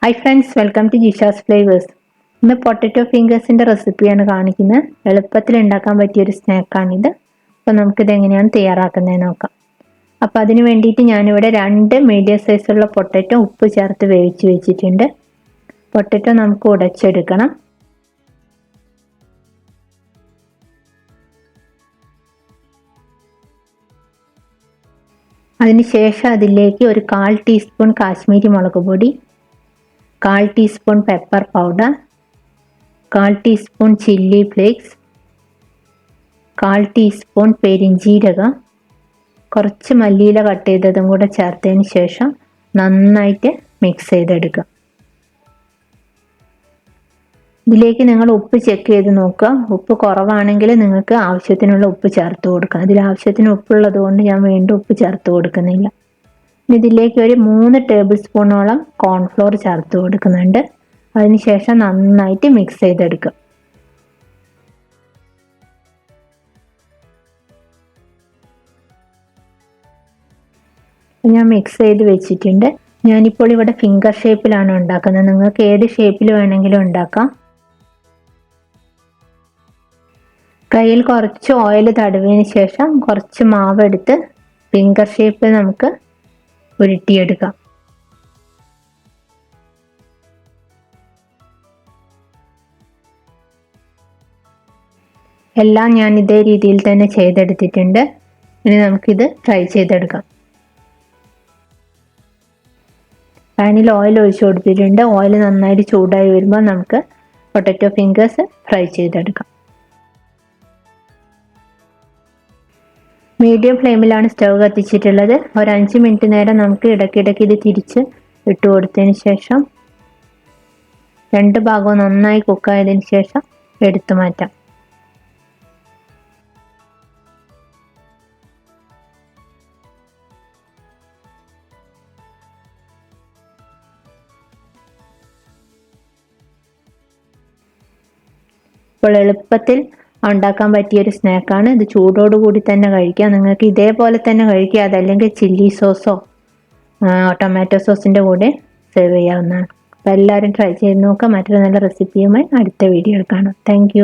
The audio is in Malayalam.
Hi friends, welcome to Jisha's flavours. ഇന്ന് പൊട്ടറ്റോ ഫിംഗേഴ്സിൻ്റെ റെസിപ്പിയാണ് കാണിക്കുന്നത്. എളുപ്പത്തിൽ ഉണ്ടാക്കാൻ പറ്റിയൊരു സ്നാക്കാണിത്. അപ്പോൾ നമുക്കിത് എങ്ങനെയാണ് തയ്യാറാക്കുന്നതെന്ന് നോക്കാം. അപ്പോൾ അതിന് വേണ്ടിയിട്ട് ഞാനിവിടെ 2 മീഡിയം സൈസുള്ള പൊട്ടറ്റോ ഉപ്പ് ചേർത്ത് വേവിച്ച് വെച്ചിട്ടുണ്ട്. പൊട്ടറ്റോ നമുക്ക് ഉടച്ചെടുക്കണം. അതിനുശേഷം അതിലേക്ക് ഒരു 1/4 ടീസ്പൂൺ കാശ്മീരി മുളക് പൊടി, 1/4 teaspoon pepper powder, 1/4 teaspoon chilli flakes, 1/4 teaspoon പെരിഞ്ജീരകം, കുറച്ച് മല്ലിയില കട്ട് ചെയ്തതും കൂടെ ചേർത്തതിന് ശേഷം നന്നായിട്ട് മിക്സ് ചെയ്തെടുക്കുക. ഇതിലേക്ക് നിങ്ങൾ ഉപ്പ് ചെക്ക് ചെയ്ത് നോക്കുക. ഉപ്പ് കുറവാണെങ്കിൽ നിങ്ങൾക്ക് ആവശ്യത്തിനുള്ള ഉപ്പ് ചേർത്ത് കൊടുക്കുക. അതിൽ ആവശ്യത്തിന് ഉപ്പുള്ളത് കൊണ്ട് ഞാൻ വീണ്ടും ഉപ്പ് ചേർത്ത് കൊടുക്കുന്നില്ല. ഇതിലേക്ക് ഒരു 3 ടേബിൾ സ്പൂണോളം കോൺഫ്ലോർ ചേർത്ത് കൊടുക്കുന്നുണ്ട്. അതിനുശേഷം നന്നായിട്ട് മിക്സ് ചെയ്തെടുക്കുക. ഞാൻ മിക്സ് ചെയ്ത് വെച്ചിട്ടുണ്ട്. ഞാനിപ്പോൾ ഇവിടെ ഫിംഗർ ഷേപ്പിലാണ് ഉണ്ടാക്കുന്നത്. നിങ്ങൾക്ക് ഏത് ഷേപ്പിൽ വേണമെങ്കിലും ഉണ്ടാക്കാം. കയ്യിൽ കുറച്ച് ഓയിൽ തടവിയതിന് ശേഷം കുറച്ച് മാവ് എടുത്ത് ഫിംഗർ ഷേപ്പിൽ നമുക്ക് ഉരുട്ടിയെടുക്കാം. എല്ലാം ഞാൻ ഇതേ രീതിയിൽ തന്നെ ചെയ്തെടുത്തിട്ടുണ്ട്. ഇനി നമുക്കിത് ഫ്രൈ ചെയ്തെടുക്കാം. പാനിൽ ഓയിൽ ഒഴിച്ചു കൊടുത്തിട്ടുണ്ട്. ഓയിൽ നന്നായിട്ട് ചൂടായി വരുമ്പോൾ നമുക്ക് പൊട്ടറ്റോ ഫിംഗേഴ്സ് ഫ്രൈ ചെയ്തെടുക്കാം. മീഡിയം ഫ്ലെയിമിലാണ് സ്റ്റവ് കത്തിച്ചിട്ടുള്ളത്. ഒരു 5 മിനിറ്റ് നേരം നമുക്ക് ഇടയ്ക്കിടയ്ക്ക് ഇത് തിരിച്ച് ഇട്ട് കൊടുത്തതിന് ശേഷം 2 ഭാഗവും നന്നായി കുക്കായതിന് ശേഷം എടുത്തു മാറ്റാം. ഇപ്പോൾ എളുപ്പത്തിൽ ഉണ്ടാക്കാൻ പറ്റിയൊരു സ്നാക്കാണ് ഇത്. ചൂടോടുകൂടി തന്നെ കഴിക്കാം. നിങ്ങൾക്ക് ഇതേപോലെ തന്നെ കഴിക്കുക. അതല്ലെങ്കിൽ ചില്ലി സോസോ ടൊമാറ്റോ സോസിൻ്റെ കൂടെ സെർവ് ചെയ്യാവുന്നതാണ്. അപ്പോൾ എല്ലാവരും ട്രൈ ചെയ്ത് നോക്കുക. മറ്റൊരു നല്ല റെസിപ്പിയുമായി അടുത്ത വീഡിയോയിൽ കാണാം. താങ്ക്